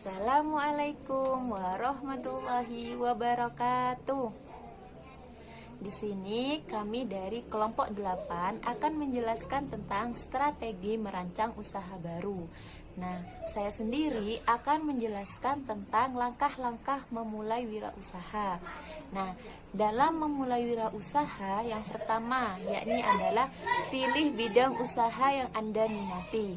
Assalamualaikum warahmatullahi wabarakatuh. Di sini kami dari kelompok 8 akan menjelaskan tentang strategi merancang usaha baru. Nah, saya sendiri akan menjelaskan tentang langkah-langkah memulai wirausaha. Nah, dalam memulai wirausaha yang pertama yakni adalah pilih bidang usaha yang Anda minati.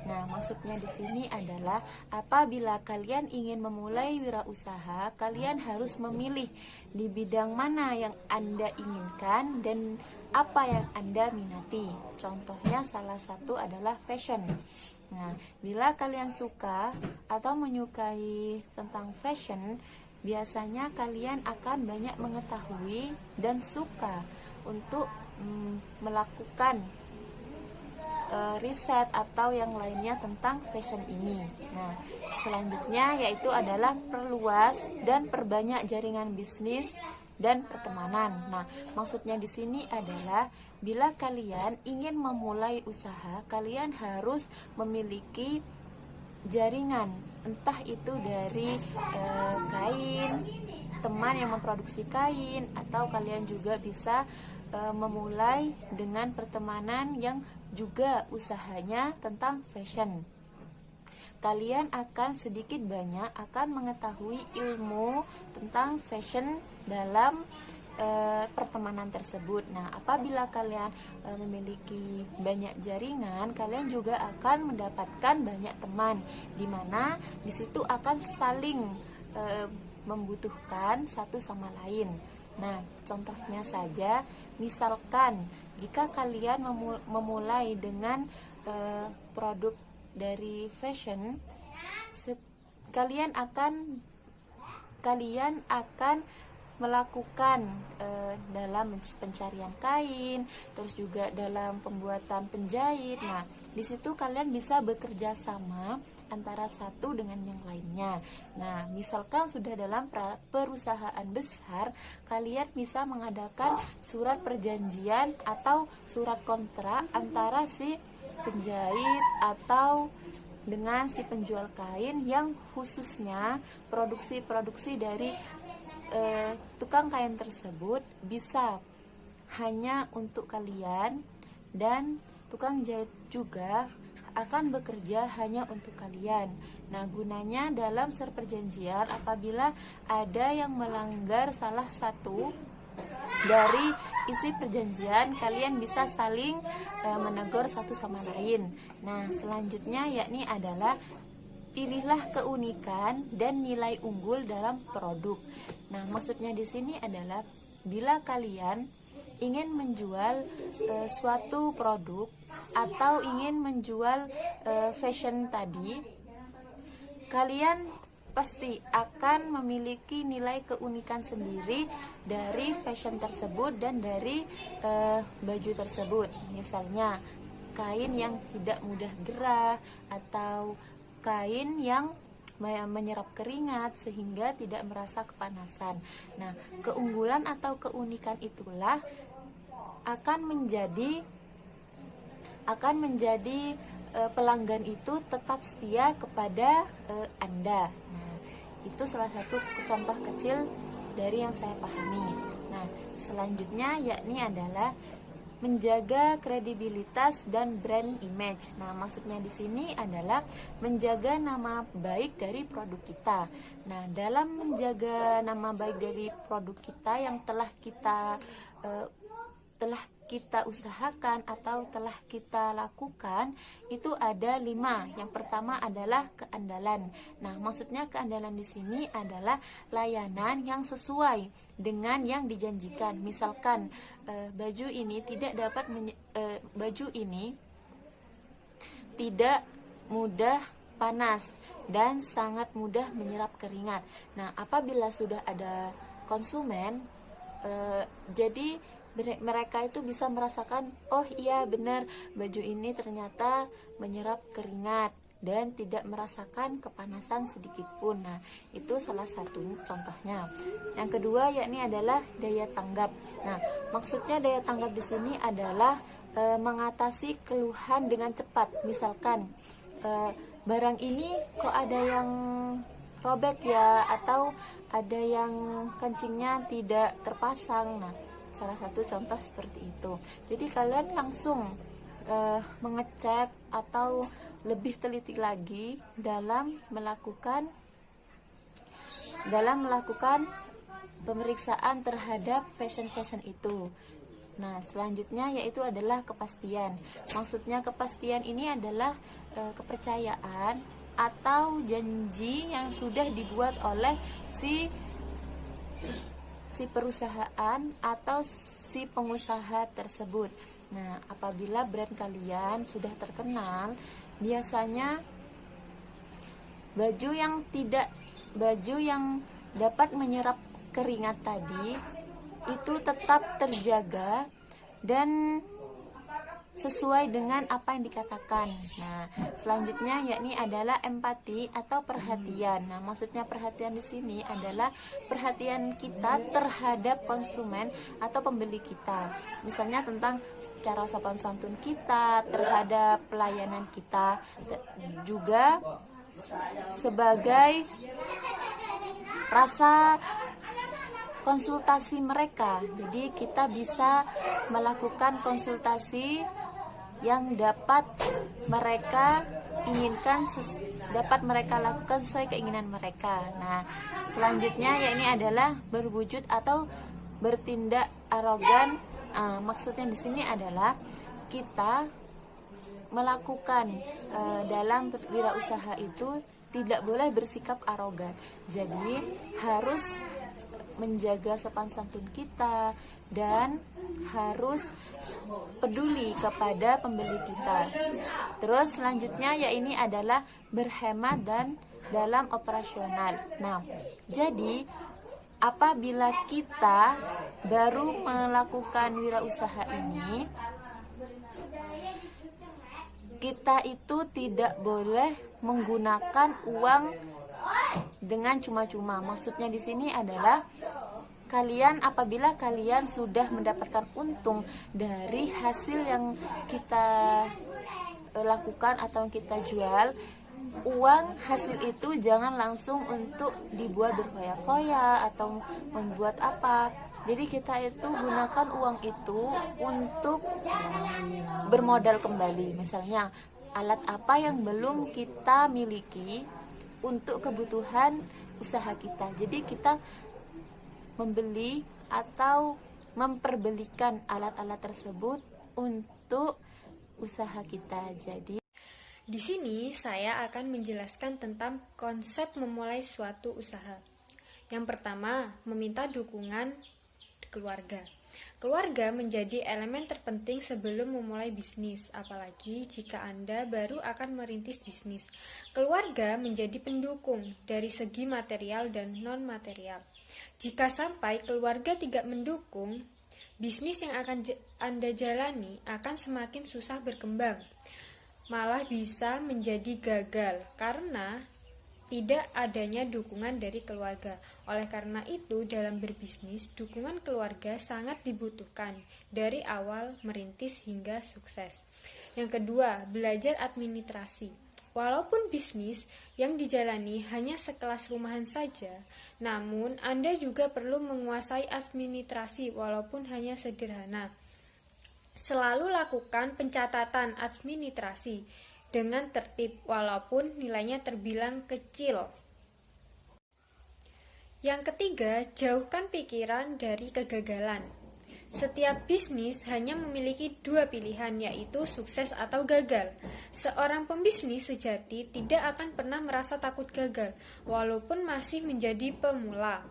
Nah, maksudnya di sini adalah apabila kalian ingin memulai wirausaha, kalian harus memilih di bidang mana yang Anda inginkan dan apa yang Anda minati. Contohnya salah satu adalah fashion. Nah, bila kalian suka atau menyukai tentang fashion, biasanya kalian akan banyak mengetahui dan suka untuk melakukan riset atau yang lainnya tentang fashion ini. Nah, selanjutnya yaitu adalah perluas dan perbanyak jaringan bisnis dan pertemanan. Nah, maksudnya di sini adalah bila kalian ingin memulai usaha, kalian harus memiliki jaringan, entah itu dari kain, teman yang memproduksi kain, atau kalian juga bisa memulai dengan pertemanan yang juga usahanya tentang fashion. Kalian akan sedikit banyak akan mengetahui ilmu tentang fashion dalam pertemanan tersebut. Nah, apabila kalian memiliki banyak jaringan, kalian juga akan mendapatkan banyak teman, di mana di situ akan saling membutuhkan satu sama lain. Nah, contohnya saja, misalkan jika kalian memulai dengan produk dari fashion, kalian akan melakukan dalam pencarian kain, terus juga dalam pembuatan penjahit. Nah, di situ kalian bisa bekerja sama antara satu dengan yang lainnya. Nah, misalkan sudah dalam perusahaan besar, kalian bisa mengadakan surat perjanjian atau surat kontrak antara si penjahit atau dengan si penjual kain yang khususnya produksi dari tukang kain tersebut bisa hanya untuk kalian, dan tukang jahit juga akan bekerja hanya untuk kalian. Nah, gunanya dalam surat perjanjian, apabila ada yang melanggar salah satu dari isi perjanjian, kalian bisa saling menegur satu sama lain. Nah, selanjutnya yakni adalah pilihlah keunikan dan nilai unggul dalam produk. Nah, maksudnya di sini adalah bila kalian ingin menjual suatu produk atau ingin menjual fashion tadi, kalian pasti akan memiliki nilai keunikan sendiri dari fashion tersebut dan dari baju tersebut. Misalnya kain yang tidak mudah gerah atau kain yang menyerap keringat sehingga tidak merasa kepanasan. Nah, keunggulan atau keunikan itulah akan menjadi pelanggan itu tetap setia kepada Anda. Nah, itu salah satu contoh kecil dari yang saya pahami. Nah, selanjutnya yakni adalah menjaga kredibilitas dan brand image. Nah, maksudnya di sini adalah menjaga nama baik dari produk kita. Nah, dalam menjaga nama baik dari produk kita yang telah kita usahakan atau telah kita lakukan, itu ada 5. Yang pertama adalah keandalan. Nah, maksudnya keandalan di sini adalah layanan yang sesuai dengan yang dijanjikan. Misalkan baju ini tidak mudah panas dan sangat mudah menyerap keringat. Nah, apabila sudah ada konsumen, jadi mereka itu bisa merasakan, oh iya benar, baju ini ternyata menyerap keringat dan tidak merasakan kepanasan sedikit pun. Nah, itu salah satu contohnya. Yang kedua yakni adalah daya tanggap. Nah, maksudnya daya tanggap di sini adalah mengatasi keluhan dengan cepat. Misalkan barang ini kok ada yang robek ya, atau ada yang kancingnya tidak terpasang. Nah, salah satu contoh seperti itu. Jadi kalian langsung mengecek atau lebih teliti lagi dalam melakukan pemeriksaan terhadap fashion itu. Nah, selanjutnya yaitu adalah kepastian. Maksudnya kepastian ini adalah kepercayaan atau janji yang sudah dibuat oleh si perusahaan atau si pengusaha tersebut. Nah, apabila brand kalian sudah terkenal, biasanya baju yang dapat menyerap keringat tadi itu tetap terjaga dan sesuai dengan apa yang dikatakan. Nah, selanjutnya yakni adalah empati atau perhatian. Nah, maksudnya perhatian di sini adalah perhatian kita terhadap konsumen atau pembeli kita. Misalnya tentang cara sopan santun kita terhadap pelayanan kita, juga sebagai rasa konsultasi mereka. Jadi kita bisa melakukan konsultasi yang dapat mereka inginkan, dapat mereka lakukan sesuai keinginan mereka. Nah, selanjutnya yakni adalah berwujud atau bertindak arogan. Maksudnya di sini adalah kita melakukan dalam wirausaha itu tidak boleh bersikap arogan. Jadi harus menjaga sopan santun kita dan harus peduli kepada pembeli kita. Terus selanjutnya ini adalah berhemat dan dalam operasional. Nah, jadi apabila kita baru melakukan wirausaha ini, kita itu tidak boleh menggunakan uang dengan cuma-cuma. Maksudnya di sini adalah apabila kalian sudah mendapatkan untung dari hasil yang kita lakukan atau kita jual, uang hasil itu jangan langsung untuk dibuat berfoya-foya atau membuat apa. Jadi kita itu gunakan uang itu untuk bermodal kembali. Misalnya alat apa yang belum kita miliki untuk kebutuhan usaha kita. Jadi kita membeli atau memperbelikan alat-alat tersebut untuk usaha kita. Jadi di sini saya akan menjelaskan tentang konsep memulai suatu usaha. Yang pertama, meminta dukungan keluarga. Keluarga menjadi elemen terpenting sebelum memulai bisnis, apalagi jika Anda baru akan merintis bisnis. Keluarga menjadi pendukung dari segi material dan non-material. Jika sampai keluarga tidak mendukung, bisnis yang akan Anda jalani akan semakin susah berkembang. Malah bisa menjadi gagal karena tidak adanya dukungan dari keluarga. Oleh karena itu, dalam berbisnis, dukungan keluarga sangat dibutuhkan dari awal merintis hingga sukses. Yang kedua, belajar administrasi. Walaupun bisnis yang dijalani hanya sekelas rumahan saja, namun Anda juga perlu menguasai administrasi walaupun hanya sederhana. Selalu lakukan pencatatan administrasi dengan tertib walaupun nilainya terbilang kecil. Yang ketiga, jauhkan pikiran dari kegagalan. Setiap bisnis hanya memiliki dua pilihan, yaitu sukses atau gagal. Seorang pembisnis sejati tidak akan pernah merasa takut gagal, walaupun masih menjadi pemula.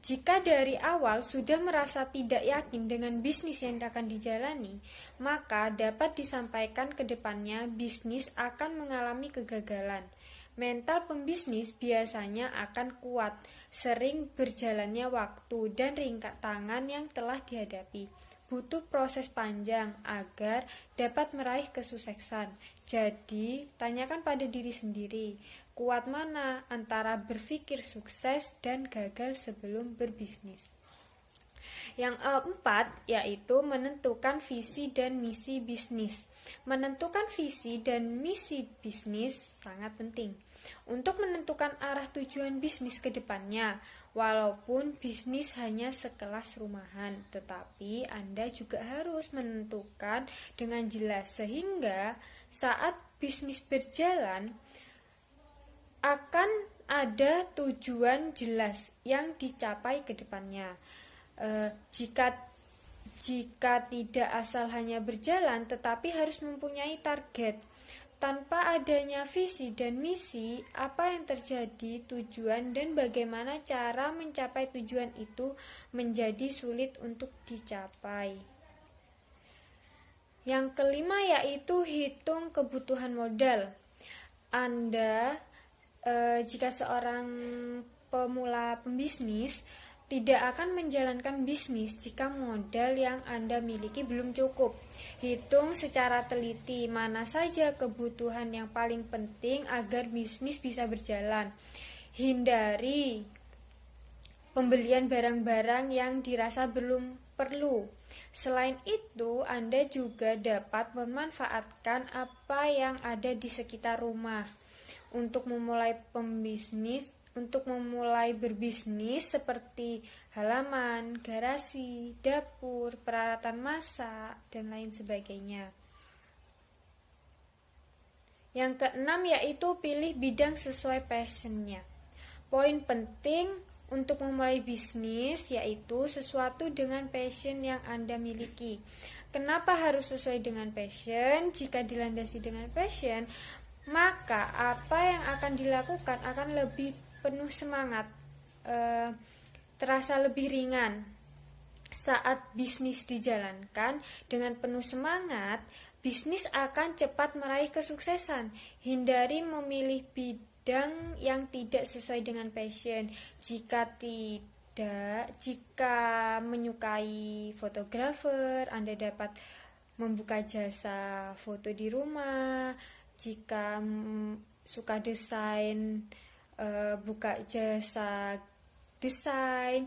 Jika dari awal sudah merasa tidak yakin dengan bisnis yang akan dijalani, maka dapat disampaikan ke depannya bisnis akan mengalami kegagalan. Mental pembisnis biasanya akan kuat, sering berjalannya waktu dan rintangan yang telah dihadapi. Butuh proses panjang agar dapat meraih kesuksesan. Jadi, tanyakan pada diri sendiri, kuat mana antara berpikir sukses dan gagal sebelum berbisnis. Yang keempat yaitu menentukan visi dan misi bisnis. Menentukan visi dan misi bisnis sangat penting untuk menentukan arah tujuan bisnis ke depannya. Walaupun bisnis hanya sekelas rumahan, tetapi Anda juga harus menentukan dengan jelas sehingga saat bisnis berjalan akan ada tujuan jelas yang dicapai ke depannya. Jika tidak asal hanya berjalan, tetapi harus mempunyai target. Tanpa adanya visi dan misi, apa yang terjadi, tujuan, dan bagaimana cara mencapai tujuan itu menjadi sulit untuk dicapai. Yang kelima yaitu hitung kebutuhan modal. Anda, jika seorang pemula pembisnis, tidak akan menjalankan bisnis jika modal yang Anda miliki belum cukup. Hitung secara teliti mana saja kebutuhan yang paling penting agar bisnis bisa berjalan. Hindari pembelian barang-barang yang dirasa belum perlu. Selain itu, Anda juga dapat memanfaatkan apa yang ada di sekitar rumah untuk memulai berbisnis seperti halaman, garasi, dapur, peralatan masak, dan lain sebagainya. Yang keenam yaitu pilih bidang sesuai passionnya. Poin penting untuk memulai bisnis yaitu sesuatu dengan passion yang Anda miliki. Kenapa harus sesuai dengan passion? Jika dilandasi dengan passion, maka apa yang akan dilakukan akan lebih penuh semangat, terasa lebih ringan. Saat bisnis dijalankan dengan penuh semangat, bisnis akan cepat meraih kesuksesan. Hindari memilih bidang yang tidak sesuai dengan passion. Jika menyukai fotografer, Anda dapat membuka jasa foto di rumah. Jika suka desain, buka jasa desain,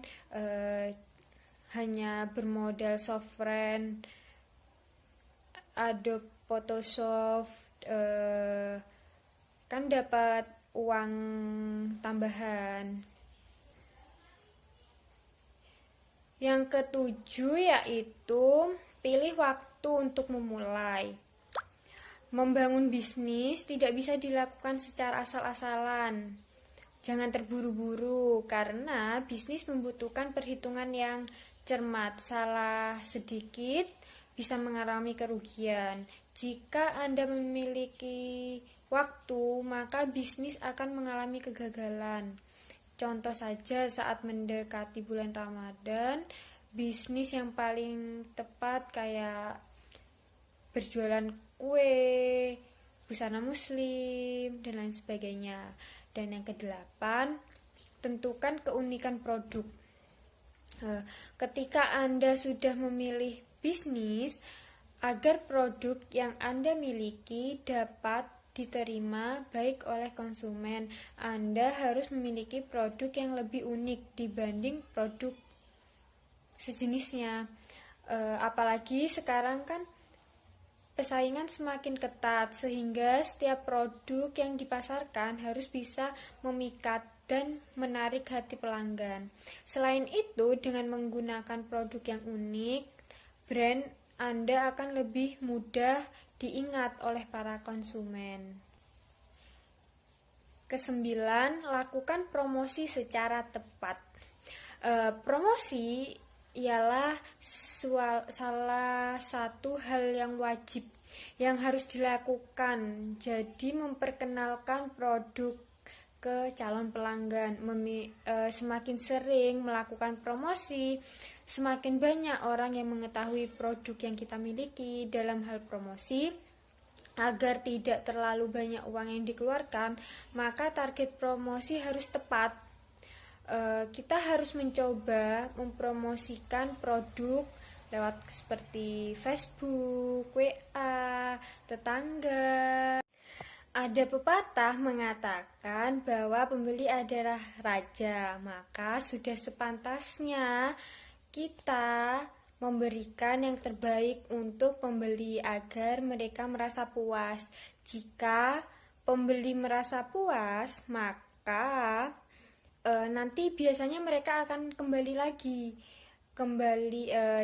hanya bermodal software Adobe Photoshop, kan dapat uang tambahan. Yang ketujuh yaitu pilih waktu untuk memulai. Membangun bisnis tidak bisa dilakukan secara asal-asalan. Jangan terburu-buru karena bisnis membutuhkan perhitungan yang cermat. Salah sedikit bisa mengalami kerugian. Jika Anda memiliki waktu, maka bisnis akan mengalami kegagalan. Contoh saja saat mendekati bulan Ramadan, bisnis yang paling tepat kayak berjualan kue, busana muslim, dan lain sebagainya. Dan yang kedelapan, tentukan keunikan produk. Ketika Anda sudah memilih bisnis, agar produk yang Anda miliki dapat diterima baik oleh konsumen, Anda harus memiliki produk yang lebih unik dibanding produk sejenisnya. Apalagi sekarang kan persaingan semakin ketat, sehingga setiap produk yang dipasarkan harus bisa memikat dan menarik hati pelanggan. Selain itu, dengan menggunakan produk yang unik, brand Anda akan lebih mudah diingat oleh para konsumen. Kesembilan, lakukan promosi secara tepat. Promosi ialah salah satu hal yang wajib yang harus dilakukan. Jadi memperkenalkan produk ke calon pelanggan. Semakin sering melakukan promosi, semakin banyak orang yang mengetahui produk yang kita miliki. Dalam hal promosi, agar tidak terlalu banyak uang yang dikeluarkan, maka target promosi harus tepat. Kita harus mencoba mempromosikan produk lewat seperti Facebook, WA, tetangga. Ada pepatah mengatakan bahwa pembeli adalah raja, maka sudah sepantasnya kita memberikan yang terbaik untuk pembeli agar mereka merasa puas. Jika pembeli merasa puas, maka nanti biasanya mereka akan kembali lagi,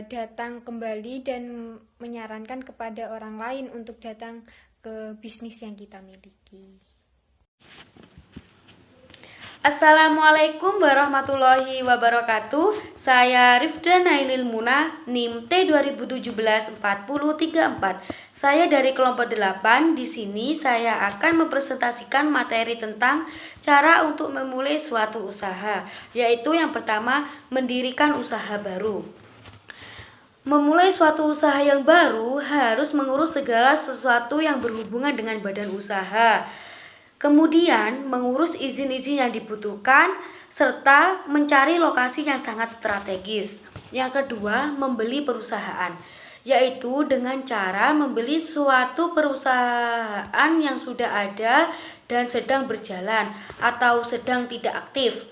datang kembali dan menyarankan kepada orang lain untuk datang ke bisnis yang kita miliki. Assalamualaikum warahmatullahi wabarakatuh. Saya Rifda Nailil Munah, NIM T2017-4034. Saya dari kelompok 8. Di sini saya akan mempresentasikan materi tentang cara untuk memulai suatu usaha, yaitu yang pertama, mendirikan usaha baru. Memulai suatu usaha yang baru harus mengurus segala sesuatu yang berhubungan dengan badan usaha. Kemudian mengurus izin-izin yang dibutuhkan, serta mencari lokasi yang sangat strategis. Yang kedua, membeli perusahaan, yaitu dengan cara membeli suatu perusahaan yang sudah ada dan sedang berjalan atau sedang tidak aktif,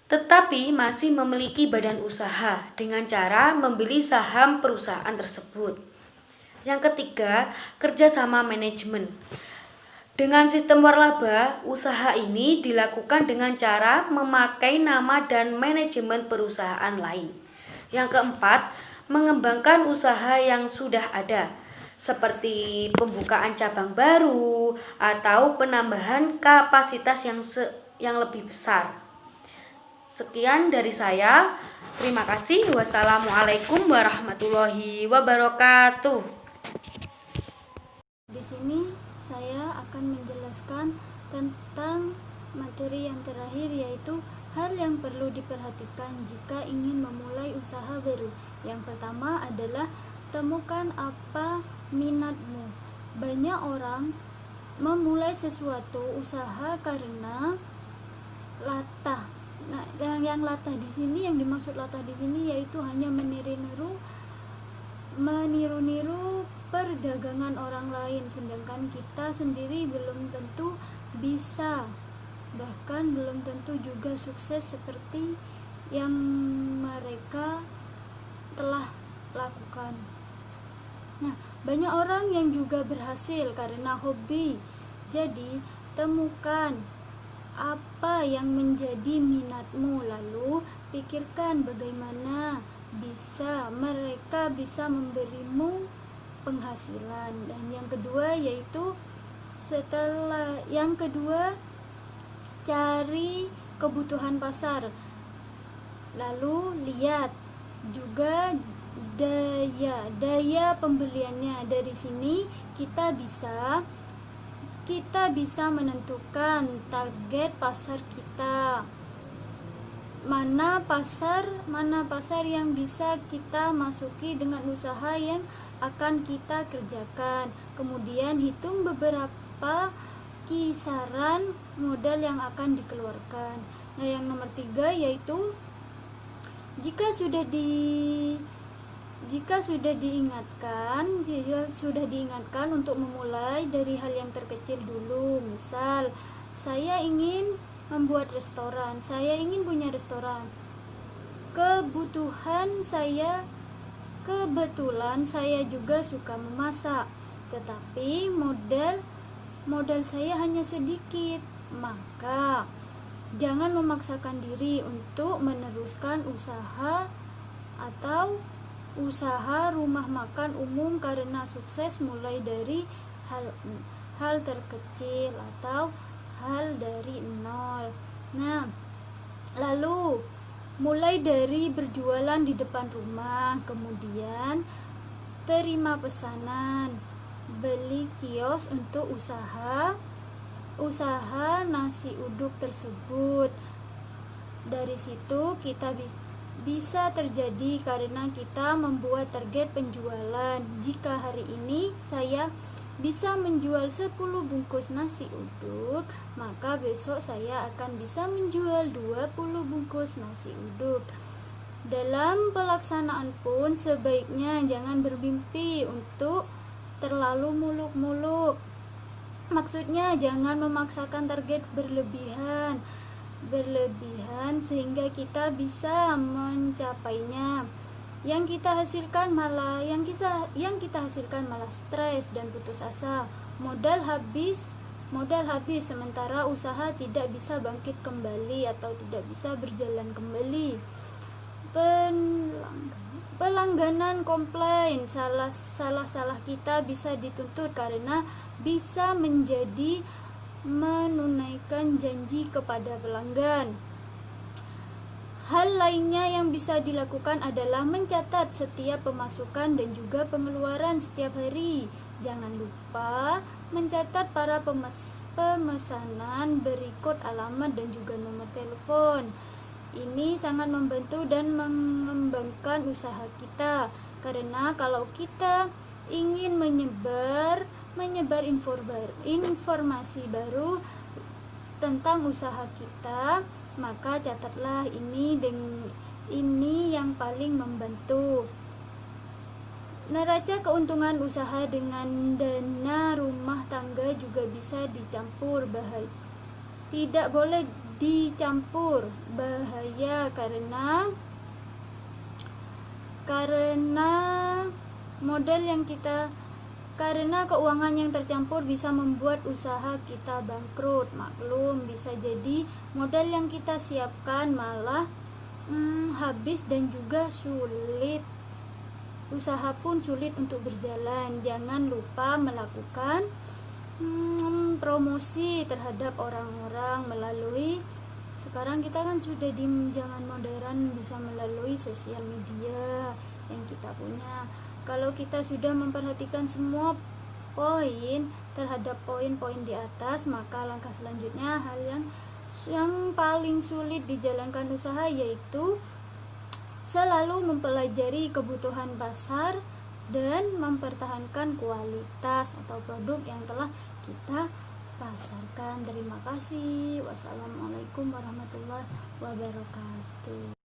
tetapi masih memiliki badan usaha, dengan cara membeli saham perusahaan tersebut. Yang ketiga, kerjasama manajemen. Dengan sistem waralaba, usaha ini dilakukan dengan cara memakai nama dan manajemen perusahaan lain. Yang keempat, mengembangkan usaha yang sudah ada, seperti pembukaan cabang baru atau penambahan kapasitas yang lebih besar. Sekian dari saya. Terima kasih. Wassalamualaikum warahmatullahi wabarakatuh. Di sini saya akan menjelaskan tentang materi yang terakhir, yaitu hal yang perlu diperhatikan jika ingin memulai usaha baru. Yang pertama adalah temukan apa minatmu. Banyak orang memulai sesuatu usaha karena latah. Nah, yang latah di sini, yang dimaksud latah di sini yaitu hanya meniru-niru perdagangan orang lain, sedangkan kita sendiri belum tentu bisa, bahkan belum tentu juga sukses seperti yang mereka telah lakukan. Nah, banyak orang yang juga berhasil karena hobi. Jadi, temukan apa yang menjadi minatmu, lalu pikirkan bagaimana mereka bisa memberimu penghasilan. Dan yang kedua yaitu cari kebutuhan pasar, lalu lihat juga daya pembeliannya. Dari sini kita bisa menentukan target pasar kita, mana pasar yang bisa kita masuki dengan usaha yang akan kita kerjakan. Kemudian hitung beberapa kisaran modal yang akan dikeluarkan. Nah, yang nomor 3 yaitu jika sudah diingatkan untuk memulai dari hal yang terkecil dulu. Misal, saya ingin membuat restoran, saya ingin punya restoran. Kebetulan saya juga suka memasak, tetapi modal saya hanya sedikit. Maka jangan memaksakan diri untuk meneruskan usaha rumah makan umum, karena sukses mulai dari hal terkecil atau hal dari nol. Nah, lalu mulai dari berjualan di depan rumah, kemudian terima pesanan, beli kios untuk usaha nasi uduk tersebut. Dari situ kita bisa terjadi karena kita membuat target penjualan. Jika hari ini saya bisa menjual 10 bungkus nasi uduk, maka besok saya akan bisa menjual 20 bungkus nasi uduk. Dalam pelaksanaan pun sebaiknya jangan bermimpi untuk terlalu muluk-muluk. Maksudnya jangan memaksakan target berlebihan. berlebihan sehingga kita bisa mencapainya. Yang kita hasilkan malah stres dan putus asa. Modal habis sementara usaha tidak bisa bangkit kembali atau tidak bisa berjalan kembali. Pelangganan komplain, salah kita bisa dituntut karena bisa menjadi menunaikan janji kepada pelanggan. Hal lainnya yang bisa dilakukan adalah mencatat setiap pemasukan dan juga pengeluaran setiap hari. Jangan lupa mencatat para pemesanan, berikut alamat dan juga nomor telepon. Ini sangat membantu dan mengembangkan usaha kita, karena kalau kita ingin menyebar informasi baru tentang usaha kita, maka catatlah ini yang paling membantu. Neraca keuntungan usaha dengan dana rumah tangga juga bisa dicampur, tidak boleh dicampur, bahaya karena keuangan yang tercampur bisa membuat usaha kita bangkrut. Maklum, bisa jadi modal yang kita siapkan malah habis dan juga sulit. Usaha pun sulit untuk berjalan. Jangan lupa melakukan promosi terhadap orang-orang melalui, sekarang kita kan sudah di zaman modern, bisa melalui sosial media yang kita punya. Kalau kita sudah memperhatikan semua poin terhadap poin-poin di atas, maka langkah selanjutnya hal yang paling sulit dijalankan usaha yaitu selalu mempelajari kebutuhan pasar dan mempertahankan kualitas atau produk yang telah kita pasarkan. Terima kasih. Wassalamualaikum warahmatullahi wabarakatuh.